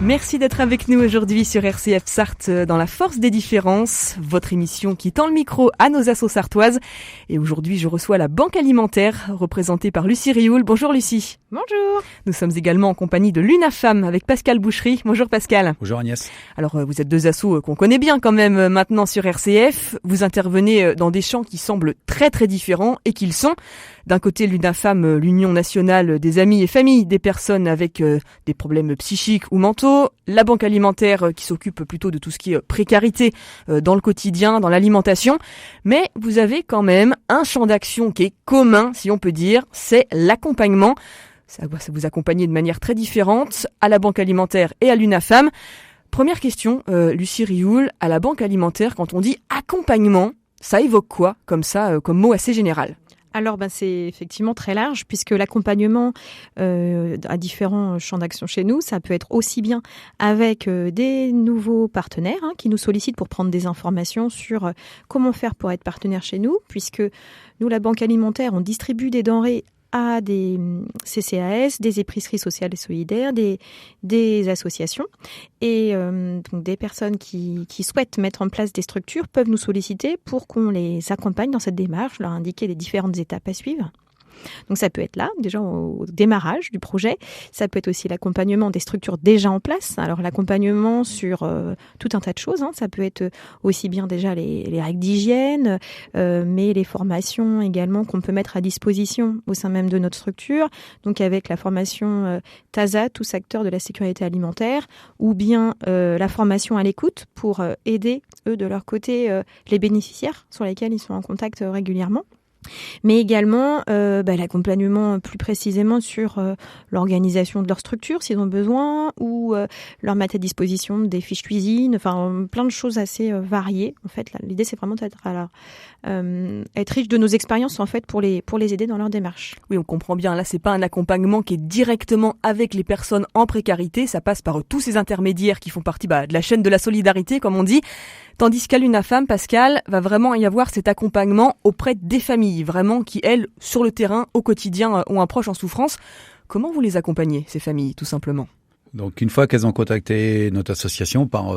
Merci d'être avec nous aujourd'hui sur RCF Sarthe dans la force des différences, votre émission qui tend le micro à nos assos sartoises. Et aujourd'hui, je reçois la Banque Alimentaire, représentée par Lucie Rioul. Bonjour Lucie. Bonjour. Nous sommes également en compagnie de l'UNAFAM avec Pascal Boucherie. Bonjour Pascal. Bonjour Agnès. Alors, vous êtes deux assos qu'on connaît bien quand même maintenant sur RCF. Vous intervenez dans des champs qui semblent très très différents et qu'ils sont. D'un côté, l'UNAFAM, l'Union nationale des amis et familles des personnes avec des problèmes psychiques ou mentaux. La Banque Alimentaire qui s'occupe plutôt de tout ce qui est précarité dans le quotidien, dans l'alimentation. Mais vous avez quand même un champ d'action qui est commun, si on peut dire, c'est l'accompagnement. Ça vous accompagne de manière très différente à la Banque Alimentaire et à l'UNAFAM. Première question, Lucie Rioul, à la Banque Alimentaire, quand on dit accompagnement, ça évoque quoi comme ça, comme mot assez général ? Alors, c'est effectivement très large puisque l'accompagnement a différents champs d'action chez nous. Ça peut être aussi bien avec des nouveaux partenaires qui nous sollicitent pour prendre des informations sur comment faire pour être partenaire chez nous, puisque nous, la Banque Alimentaire, on distribue des denrées à des CCAS, des épiceries sociales et solidaires, des associations. Et donc des personnes qui souhaitent mettre en place des structures peuvent nous solliciter pour qu'on les accompagne dans cette démarche, leur indiquer les différentes étapes à suivre. Donc ça peut être là, déjà au démarrage du projet. Ça peut être aussi l'accompagnement des structures déjà en place. Alors l'accompagnement sur tout un tas de choses. Ça peut être aussi bien déjà les règles d'hygiène, mais les formations également qu'on peut mettre à disposition au sein même de notre structure. Donc avec la formation TASA, tous acteurs de la sécurité alimentaire, ou bien la formation à l'écoute pour aider, eux, de leur côté, les bénéficiaires sur lesquels ils sont en contact régulièrement. Mais également l'accompagnement plus précisément sur l'organisation de leur structure s'ils ont besoin, ou leur mettre à disposition des fiches cuisine, enfin plein de choses assez variées. En fait, là, l'idée c'est vraiment d'être être riche de nos expériences en fait pour les aider dans leur démarche. Oui, on comprend bien. Là, c'est pas un accompagnement qui est directement avec les personnes en précarité. Ça passe par tous ces intermédiaires qui font partie de la chaîne de la solidarité, comme on dit. Tandis qu'à l'UNAFAM, Pascal, va vraiment y avoir cet accompagnement auprès des familles, vraiment qui, elles, sur le terrain, au quotidien, ont un proche en souffrance. Comment vous les accompagnez, ces familles, tout simplement ? Donc une fois qu'elles ont contacté notre association par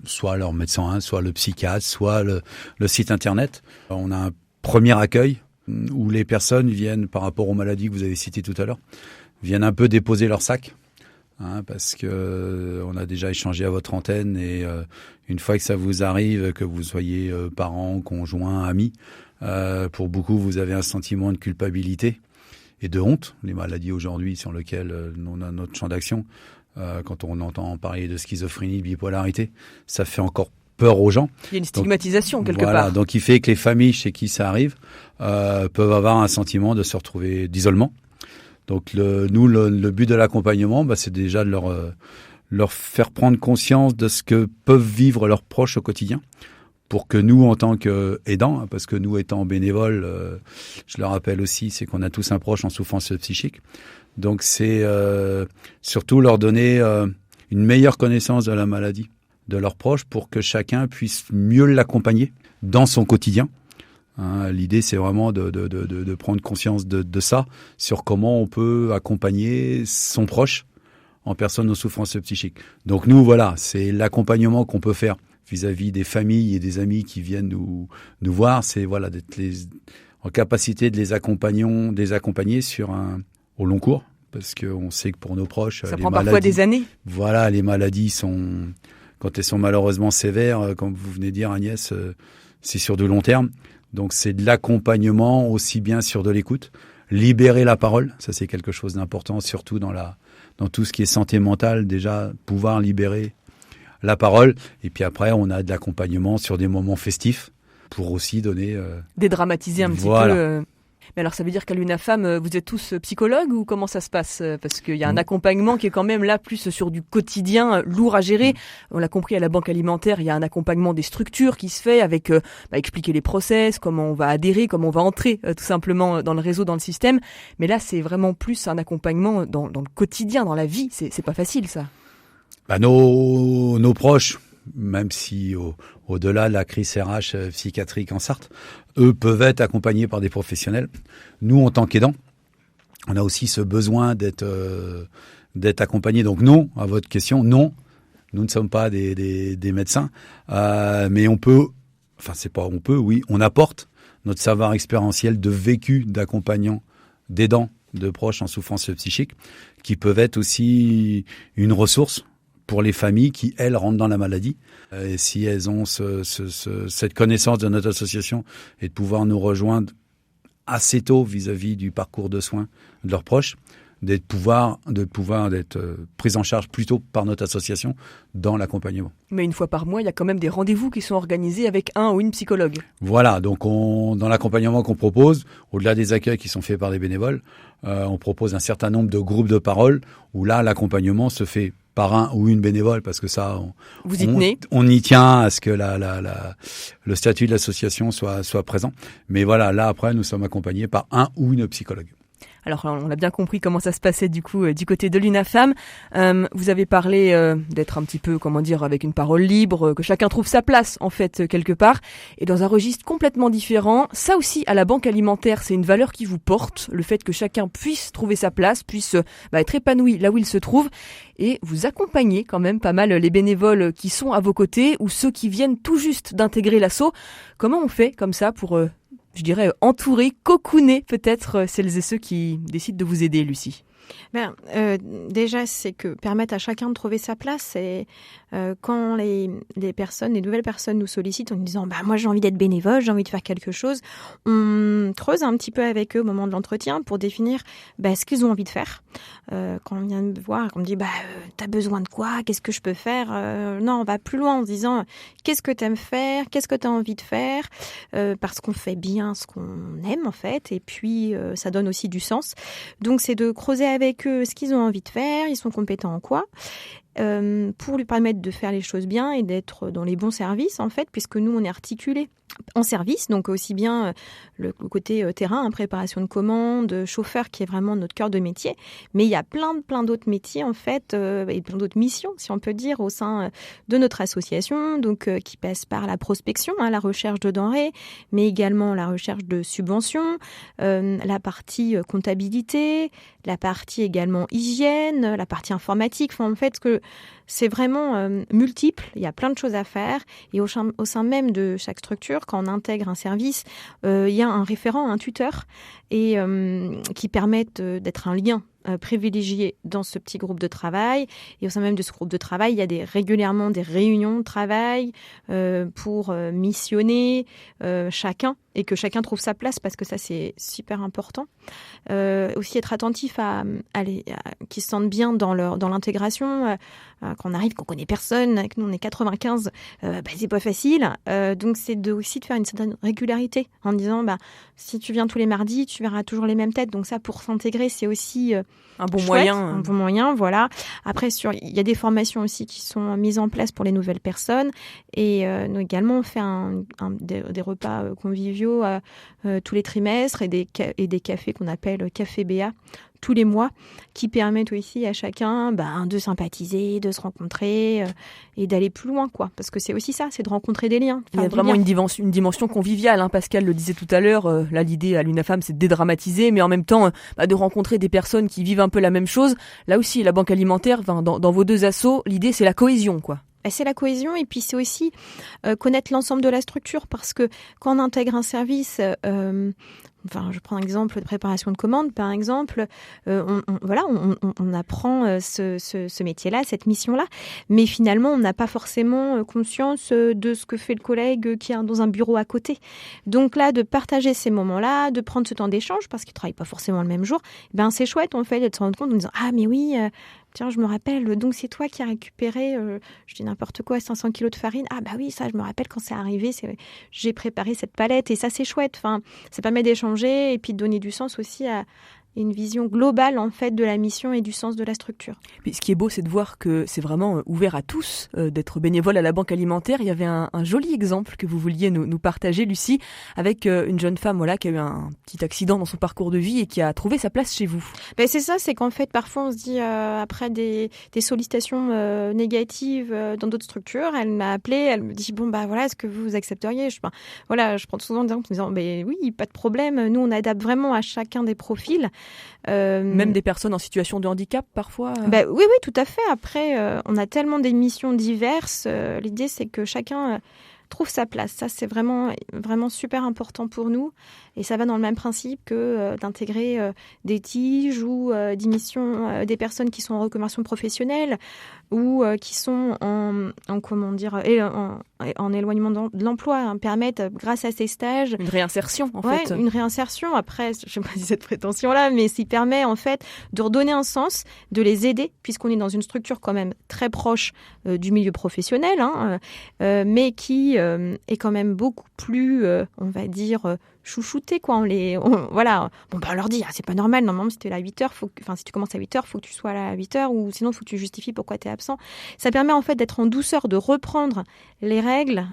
soit leur médecin, soit le psychiatre, soit le site internet, on a un premier accueil où les personnes viennent, par rapport aux maladies que vous avez citées tout à l'heure, viennent un peu déposer leur sac. Parce que on a déjà échangé à votre antenne et une fois que ça vous arrive, que vous soyez parents, conjoints, amis, pour beaucoup vous avez un sentiment de culpabilité et de honte. Les maladies aujourd'hui sur lesquelles on a notre champ d'action, quand on entend parler de schizophrénie, de bipolarité, ça fait encore peur aux gens. Il y a une stigmatisation quelque voilà, part. Donc il fait que les familles chez qui ça arrive peuvent avoir un sentiment de se retrouver d'isolement. Donc le but de l'accompagnement, c'est déjà de leur faire prendre conscience de ce que peuvent vivre leurs proches au quotidien, pour que nous, en tant qu'aidants, parce que nous étant bénévoles, je le rappelle aussi, c'est qu'on a tous un proche en souffrance psychique. Donc c'est surtout leur donner une meilleure connaissance de la maladie de leurs proches pour que chacun puisse mieux l'accompagner dans son quotidien. L'idée, c'est vraiment de prendre conscience de ça, sur comment on peut accompagner son proche en personne aux souffrances psychiques. Donc nous, voilà, c'est l'accompagnement qu'on peut faire vis-à-vis des familles et des amis qui viennent nous voir. C'est voilà, d'être en capacité de les accompagner au long cours, parce qu'on sait que pour nos proches, ça prend parfois des années. Voilà, les maladies quand elles sont malheureusement sévères, comme vous venez de dire Agnès, c'est sur de long terme. Donc c'est de l'accompagnement aussi bien sur de l'écoute, libérer la parole, ça c'est quelque chose d'important, surtout dans tout ce qui est santé mentale, déjà pouvoir libérer la parole. Et puis après on a de l'accompagnement sur des moments festifs pour aussi donner dédramatiser un petit peu. Mais alors ça veut dire qu'à l'UNAFAM, vous êtes tous psychologues ou comment ça se passe ? Parce qu'il y a un accompagnement qui est quand même là plus sur du quotidien, lourd à gérer. On l'a compris, à la Banque Alimentaire, il y a un accompagnement des structures qui se fait avec expliquer les process, comment on va adhérer, comment on va entrer tout simplement dans le réseau, dans le système. Mais là, c'est vraiment plus un accompagnement dans le quotidien, dans la vie. C'est pas facile ça. Nos proches, même si au-delà de la crise RH psychiatrique en Sarthe, eux peuvent être accompagnés par des professionnels. Nous, en tant qu'aidants, on a aussi ce besoin d'être accompagnés. Donc non, à votre question, non, Nous ne sommes pas des médecins, mais on peut, on apporte notre savoir expérientiel de vécu d'accompagnants, d'aidants, de proches en souffrance psychique, qui peuvent être aussi une ressource pour les familles qui, elles, rentrent dans la maladie. Et si elles ont cette connaissance de notre association et de pouvoir nous rejoindre assez tôt vis-à-vis du parcours de soins de leurs proches, d'être prises en charge plus tôt par notre association dans l'accompagnement. Mais une fois par mois, il y a quand même des rendez-vous qui sont organisés avec un ou une psychologue. Voilà, donc dans l'accompagnement qu'on propose, au-delà des accueils qui sont faits par des bénévoles, on propose un certain nombre de groupes de parole où là, l'accompagnement se fait par un ou une bénévole, parce que ça, vous y tenez. On y tient à ce que le statut de l'association soit présent. Mais voilà, là après, nous sommes accompagnés par un ou une psychologue. Alors, on a bien compris comment ça se passait du coup du côté de l'UNAFAM. Vous avez parlé d'être un petit peu, avec une parole libre, que chacun trouve sa place en fait quelque part. Et dans un registre complètement différent, ça aussi à la banque alimentaire, c'est une valeur qui vous porte, le fait que chacun puisse trouver sa place, puisse être épanoui là où il se trouve. Et vous accompagnez quand même pas mal les bénévoles qui sont à vos côtés ou ceux qui viennent tout juste d'intégrer l'asso. Comment on fait comme ça pour entourer, cocooner peut-être celles et ceux qui décident de vous aider, Lucie? Déjà, c'est que permettre à chacun de trouver sa place. Et quand les nouvelles personnes nous sollicitent en nous disant moi j'ai envie d'être bénévole, j'ai envie de faire quelque chose, on creuse un petit peu avec eux au moment de l'entretien pour définir ce qu'ils ont envie de faire. Quand on vient me voir, on me dit t'as besoin de quoi, qu'est-ce que je peux faire, non, on va plus loin en se disant qu'est-ce que t'aimes faire, qu'est-ce que t'as envie de faire, parce qu'on fait bien ce qu'on aime en fait, et puis ça donne aussi du sens. Donc c'est de creuser avec eux ce qu'ils ont envie de faire, ils sont compétents en quoi, pour lui permettre de faire les choses bien et d'être dans les bons services en fait, puisque nous on est articulés en service, donc aussi bien le côté terrain, préparation de commandes, chauffeur qui est vraiment notre cœur de métier, mais il y a plein d'autres métiers en fait, et plein d'autres missions si on peut dire au sein de notre association, donc qui passe par la prospection, la recherche de denrées, mais également la recherche de subventions, la partie comptabilité, la partie également hygiène, la partie informatique, en fait que c'est vraiment multiple, il y a plein de choses à faire, et au sein même de chaque structure, quand on intègre un service, il y a un référent, un tuteur, et qui permettent d'être un lien privilégié dans ce petit groupe de travail. Et au sein même de ce groupe de travail, il y a régulièrement des réunions de travail pour missionner chacun, et que chacun trouve sa place, parce que ça, c'est super important. Aussi être attentif à qu'ils se sentent bien dans l'intégration. Quand on arrive, qu'on connaît personne, avec nous on est 95, c'est pas facile. Donc c'est aussi de faire une certaine régularité, en disant si tu viens tous les mardis, tu verras toujours les mêmes têtes. Donc ça, pour s'intégrer, c'est aussi un bon chouette, moyen. Un bon moyen, voilà. Après, il y a des formations aussi qui sont mises en place pour les nouvelles personnes. Et nous également, on fait des repas conviviaux tous les trimestres, et des cafés qu'on appelle Café BA tous les mois, qui permettent aussi à chacun de sympathiser, de se rencontrer et d'aller plus loin, quoi. Parce que c'est aussi ça, c'est de rencontrer des liens. Il y a vraiment une dimension conviviale, Pascal le disait tout à l'heure. Là, l'idée à l'UNAFAM, c'est de dédramatiser, mais en même temps de rencontrer des personnes qui vivent un peu la même chose. Là aussi, la banque alimentaire, dans vos deux assos, l'idée c'est la cohésion, quoi. C'est la cohésion, et puis c'est aussi connaître l'ensemble de la structure, parce que quand on intègre un service, je prends un exemple de préparation de commandes, par exemple, on apprend ce métier-là, cette mission-là, mais finalement, on n'a pas forcément conscience de ce que fait le collègue qui est dans un bureau à côté. Donc là, de partager ces moments-là, de prendre ce temps d'échange, parce qu'ils ne travaillent pas forcément le même jour, c'est chouette, en fait, de se rendre compte en disant « Ah, mais oui, tiens, je me rappelle, donc c'est toi qui as récupéré, je dis n'importe quoi, 500 kilos de farine. Ah oui, ça, je me rappelle quand c'est arrivé, j'ai préparé cette palette, et ça, c'est chouette. Enfin, ça permet d'échanger et puis de donner du sens aussi à une vision globale en fait de la mission et du sens de la structure. Puis, ce qui est beau, c'est de voir que c'est vraiment ouvert à tous d'être bénévole à la banque alimentaire. Il y avait un joli exemple que vous vouliez nous partager, Lucie, avec une jeune femme qui a eu un petit accident dans son parcours de vie et qui a trouvé sa place chez vous. C'est ça, c'est qu'en fait parfois on se dit après des sollicitations négatives dans d'autres structures, elle m'a appelée, elle me dit est-ce que vous accepteriez, je prends souvent des exemples en disant oui, pas de problème, nous on adapte vraiment à chacun des profils. Même des personnes en situation de handicap, parfois Oui, tout à fait. Après, on a tellement d'émissions diverses. L'idée, c'est que chacun trouve sa place. Ça, c'est vraiment, vraiment super important pour nous. Et ça va dans le même principe que d'intégrer des TIG ou des personnes qui sont en reconversion professionnelle ou qui sont en éloignement de l'emploi, permettent, grâce à ces stages... Une réinsertion, en fait. Une réinsertion. Après, je ne sais pas si cette prétention-là, mais s'il permet, en fait, de redonner un sens, de les aider, puisqu'on est dans une structure quand même très proche du milieu professionnel, mais qui est quand même beaucoup plus, on va dire, chouchouté, quoi. On leur dit, c'est pas normal, normalement, si tu es là à 8h, si tu commences à 8h, il faut que tu sois là à 8h, ou sinon, il faut que tu justifies pourquoi tu es absent. Ça permet, en fait, d'être en douceur, de reprendre les règles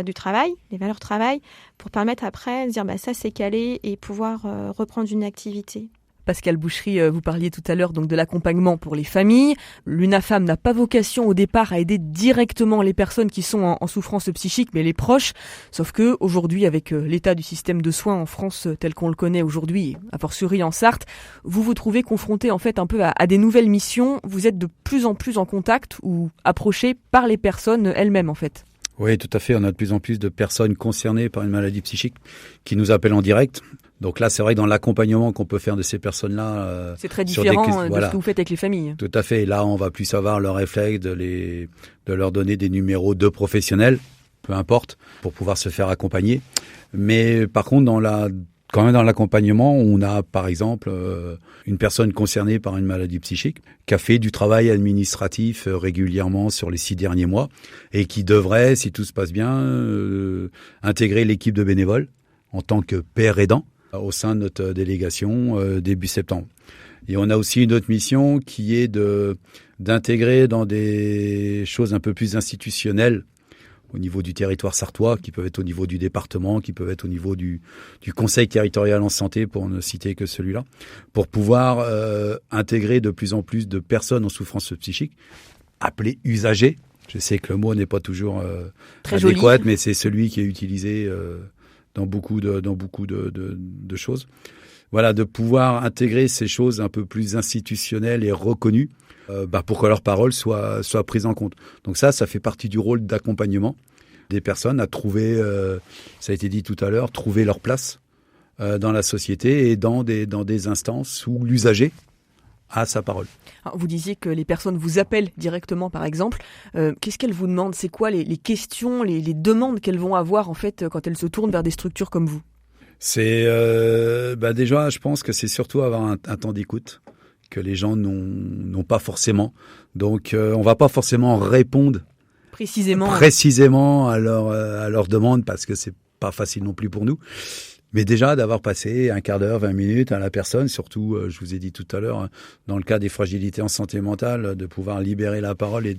du travail, les valeurs travail, pour permettre après de dire, ça, c'est calé, et pouvoir reprendre une activité. Pascal Boucherie, vous parliez tout à l'heure donc de l'accompagnement pour les familles. L'UNAFAM n'a pas vocation au départ à aider directement les personnes qui sont en souffrance psychique, mais les proches. Sauf que aujourd'hui, avec l'état du système de soins en France tel qu'on le connaît aujourd'hui, a fortiori en Sarthe, vous vous trouvez confronté en fait un peu à des nouvelles missions. Vous êtes de plus en plus en contact ou approché par les personnes elles-mêmes en fait. Oui, tout à fait. On a de plus en plus de personnes concernées par une maladie psychique qui nous appellent en direct. Donc là, c'est vrai que dans l'accompagnement qu'on peut faire de ces personnes-là... c'est très différent de ce que vous faites avec les familles. Tout à fait. Et là, on va plus avoir le réflexe de leur donner des numéros de professionnels, peu importe, pour pouvoir se faire accompagner. Mais par contre, quand même dans l'accompagnement, on a par exemple une personne concernée par une maladie psychique qui a fait du travail administratif régulièrement sur les 6 derniers mois et qui devrait, si tout se passe bien, intégrer l'équipe de bénévoles en tant que père aidant au sein de notre délégation début septembre. Et on a aussi une autre mission qui est d'intégrer dans des choses un peu plus institutionnelles au niveau du territoire sarthois, qui peuvent être au niveau du département, qui peuvent être au niveau du conseil territorial en santé, pour ne citer que celui-là, pour pouvoir intégrer de plus en plus de personnes en souffrance psychique, appelées usagers. Je sais que le mot n'est pas toujours très adéquat, mais c'est celui qui est utilisé dans beaucoup de choses. Voilà, de pouvoir intégrer ces choses un peu plus institutionnelles et reconnues pour que leurs paroles soient prises en compte. Donc ça fait partie du rôle d'accompagnement des personnes à trouver, ça a été dit tout à l'heure, trouver leur place dans la société et dans des instances où l'usager a sa parole. Alors, vous disiez que les personnes vous appellent directement, par exemple. Qu'est-ce qu'elles vous demandent ? C'est quoi les questions, les demandes qu'elles vont avoir en fait quand elles se tournent vers des structures comme vous ? C'est déjà, je pense que c'est surtout avoir un temps d'écoute que les gens n'ont pas forcément. Donc, on va pas forcément répondre précisément à leur demande parce que c'est pas facile non plus pour nous. Mais déjà, d'avoir passé un quart d'heure, 20 minutes à la personne, surtout, je vous ai dit tout à l'heure, dans le cas des fragilités en santé mentale, de pouvoir libérer la parole et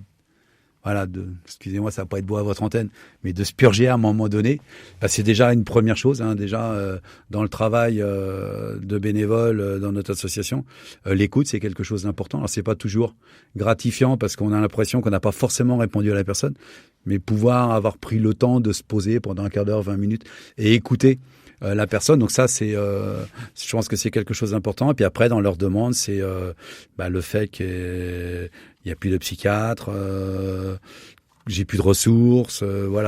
excusez-moi, ça va pas être beau à votre antenne, mais de se purger à un moment donné, c'est déjà une première chose. Dans le travail de bénévole dans notre association, l'écoute, c'est quelque chose d'important. Alors, c'est pas toujours gratifiant parce qu'on a l'impression qu'on n'a pas forcément répondu à la personne, mais pouvoir avoir pris le temps de se poser pendant un quart d'heure, 20 minutes et écouter la personne. Donc ça, je pense que c'est quelque chose d'important. Et puis après, dans leur demande, c'est le fait qu'il n'y a plus de psychiatre, j'ai plus de ressources.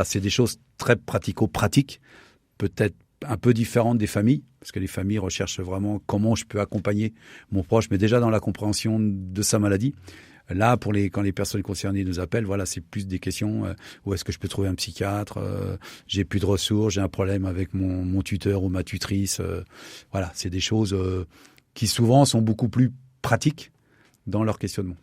C'est des choses très pratico-pratiques, peut-être un peu différentes des familles, parce que les familles recherchent vraiment comment je peux accompagner mon proche, mais déjà dans la compréhension de sa maladie. Là, quand les personnes concernées nous appellent, c'est plus des questions où est-ce que je peux trouver un psychiatre, j'ai plus de ressources, j'ai un problème avec mon tuteur ou ma tutrice. C'est des choses qui souvent sont beaucoup plus pratiques dans leur questionnement.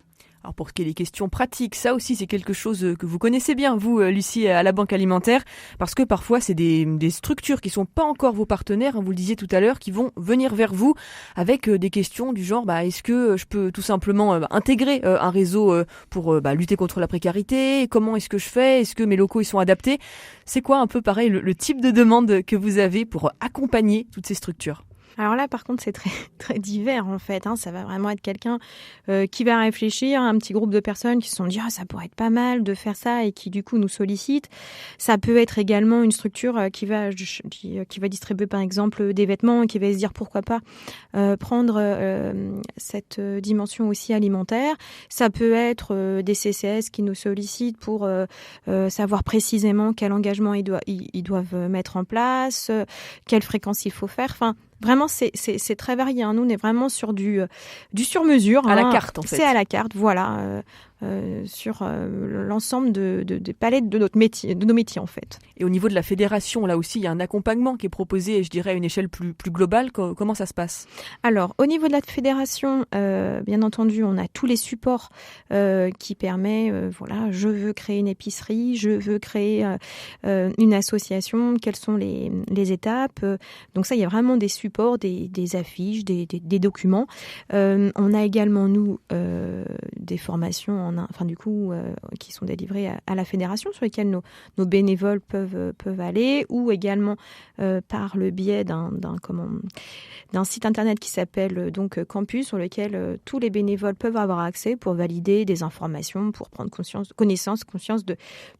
Alors pour ce qui est des questions pratiques, ça aussi c'est quelque chose que vous connaissez bien, vous Lucie, à la Banque Alimentaire, parce que parfois c'est des structures qui sont pas encore vos partenaires, vous le disiez tout à l'heure, qui vont venir vers vous avec des questions du genre est-ce que je peux tout simplement intégrer un réseau pour lutter contre la précarité, comment est-ce que je fais, est-ce que mes locaux ils sont adaptés ? C'est quoi un peu pareil le type de demande que vous avez pour accompagner toutes ces structures ? Alors là, par contre, c'est très, très divers, en fait. Ça va vraiment être quelqu'un qui va réfléchir, un petit groupe de personnes qui se sont dit « ça pourrait être pas mal de faire ça » et qui, du coup, nous sollicitent. Ça peut être également une structure qui va distribuer, par exemple, des vêtements, qui va se dire « pourquoi pas prendre cette dimension aussi alimentaire ». Ça peut être des CCS qui nous sollicitent pour savoir précisément quel engagement ils doivent mettre en place, quelle fréquence il faut faire. Enfin, vraiment, c'est très varié. Nous, on est vraiment sur du sur-mesure. À la carte, en fait. C'est à la carte, voilà. Sur l'ensemble des palettes de nos métiers, en fait. Et au niveau de la fédération, là aussi, il y a un accompagnement qui est proposé, je dirais, à une échelle plus globale. Comment ça se passe ? Alors, au niveau de la fédération, bien entendu, on a tous les supports qui permettent, je veux créer une épicerie, je veux créer une association, quelles sont les étapes. Donc ça, il y a vraiment des supports, des affiches, des documents. On a également, nous, des formations qui sont délivrées à la fédération, sur lesquelles nos bénévoles peuvent aller, ou également par le biais d'un site internet qui s'appelle donc Campus, sur lequel tous les bénévoles peuvent avoir accès pour valider des informations, pour prendre conscience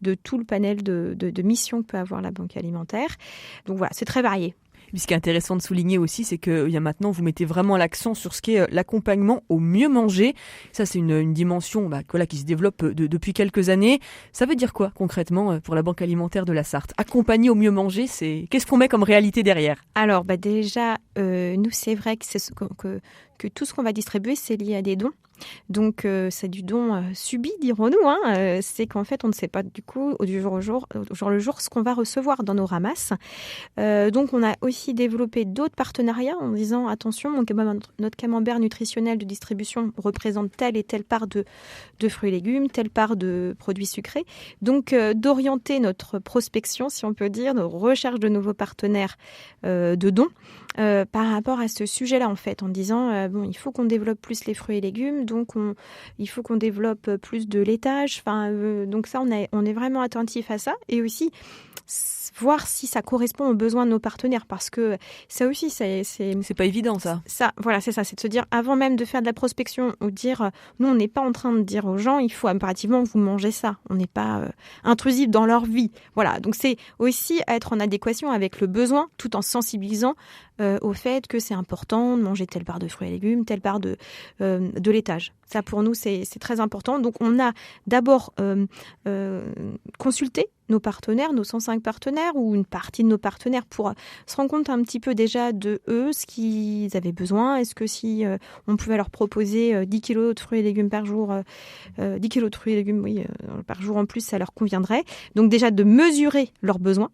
de tout le panel de missions que peut avoir la banque alimentaire. Donc voilà, c'est très varié. Ce qui est intéressant de souligner aussi, c'est que maintenant, vous mettez vraiment l'accent sur ce qui est l'accompagnement au mieux manger. Ça, c'est une dimension qui se développe depuis quelques années. Ça veut dire quoi, concrètement, pour la Banque alimentaire de la Sarthe ? Accompagner au mieux manger, qu'est-ce qu'on met comme réalité derrière ? Alors, déjà, nous, c'est vrai que tout ce qu'on va distribuer, c'est lié à des dons. Donc, c'est du don subi, dirons-nous. C'est qu'en fait, on ne sait pas du coup, au jour le jour, ce qu'on va recevoir dans nos ramasses. Donc, on a aussi développé d'autres partenariats en disant, attention, notre camembert nutritionnel de distribution représente telle et telle part de fruits et légumes, telle part de produits sucrés. Donc, d'orienter notre prospection, si on peut dire, nos recherches de nouveaux partenaires de dons par rapport à ce sujet-là, en fait, en disant, il faut qu'on développe plus les fruits et légumes, donc il faut qu'on développe plus de laitage. Donc ça, on est vraiment attentif à ça. Et aussi, voir si ça correspond aux besoins de nos partenaires, parce que ça aussi, c'est pas évident, ça. Voilà, c'est ça, c'est de se dire, avant même de faire de la prospection, ou dire, nous, on n'est pas en train de dire aux gens, il faut impérativement que vous mangez ça. On n'est pas intrusif dans leur vie. Voilà, donc c'est aussi être en adéquation avec le besoin, tout en sensibilisant au fait que c'est important de manger telle part de fruits et légumes, telle part de laitage. Ça, pour nous, c'est très important. Donc, on a d'abord consulté nos partenaires, nos 105 partenaires, ou une partie de nos partenaires, pour se rendre compte un petit peu déjà de eux, ce qu'ils avaient besoin. Est-ce que si on pouvait leur proposer 10 kilos de fruits et légumes par jour, 10 kilos de fruits et légumes par jour en plus, ça leur conviendrait. Donc déjà, de mesurer leurs besoins.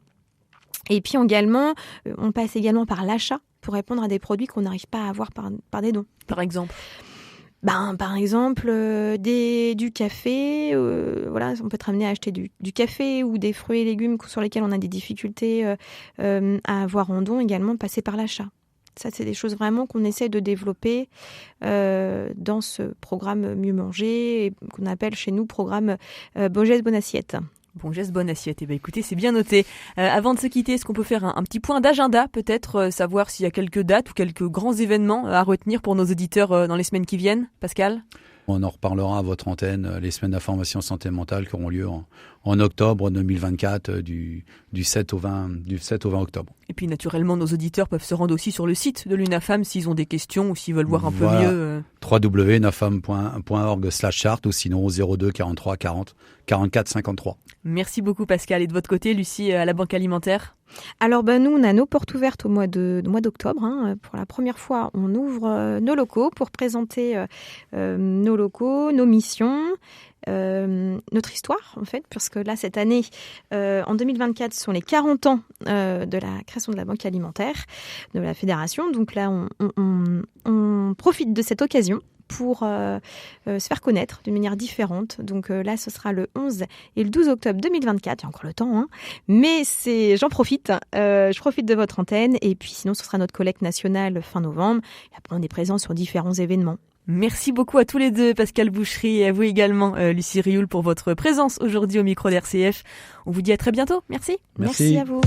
Et puis également, on passe également par l'achat pour répondre à des produits qu'on n'arrive pas à avoir par des dons. Par exemple ? Par exemple, du café, on peut être amené à acheter du café, ou des fruits et légumes sur lesquels on a des difficultés à avoir en don, également passer par l'achat. Ça, c'est des choses vraiment qu'on essaie de développer dans ce programme Mieux Manger, qu'on appelle chez nous programme Bon Geste, Bonne Assiette. Bon geste, bonne assiette. Écoutez, c'est bien noté. Avant de se quitter, est-ce qu'on peut faire un petit point d'agenda, peut-être savoir s'il y a quelques dates ou quelques grands événements à retenir pour nos auditeurs dans les semaines qui viennent, Pascal ? On en reparlera à votre antenne, les semaines d'information santé mentale qui auront lieu en octobre 2024, du 7 au 20 octobre. Et puis naturellement, nos auditeurs peuvent se rendre aussi sur le site de l'UNAFAM s'ils ont des questions ou s'ils veulent voir un peu mieux. www.unafam.org/chart, ou sinon 02 43 40 44 53. Merci beaucoup Pascal. Et de votre côté, Lucie, à la Banque alimentaire ? Alors nous, on a nos portes ouvertes au mois d'octobre. Pour la première fois, on ouvre nos locaux pour présenter nos locaux, nos missions, notre histoire en fait, parce que là, cette année, en 2024, ce sont les 40 ans de la création de la Banque alimentaire, de la fédération. Donc là, on profite de cette occasion pour se faire connaître d'une manière différente. Donc là, ce sera le 11 et le 12 octobre 2024. Il y a encore le temps, mais j'en profite. Je profite de votre antenne. Et puis sinon, ce sera notre collecte nationale fin novembre. Et après, on est présent sur différents événements. Merci beaucoup à tous les deux, Pascal Boucherie, et à vous également, Lucie Rioul, pour votre présence aujourd'hui au micro d'RCF. On vous dit à très bientôt. Merci. Merci à vous.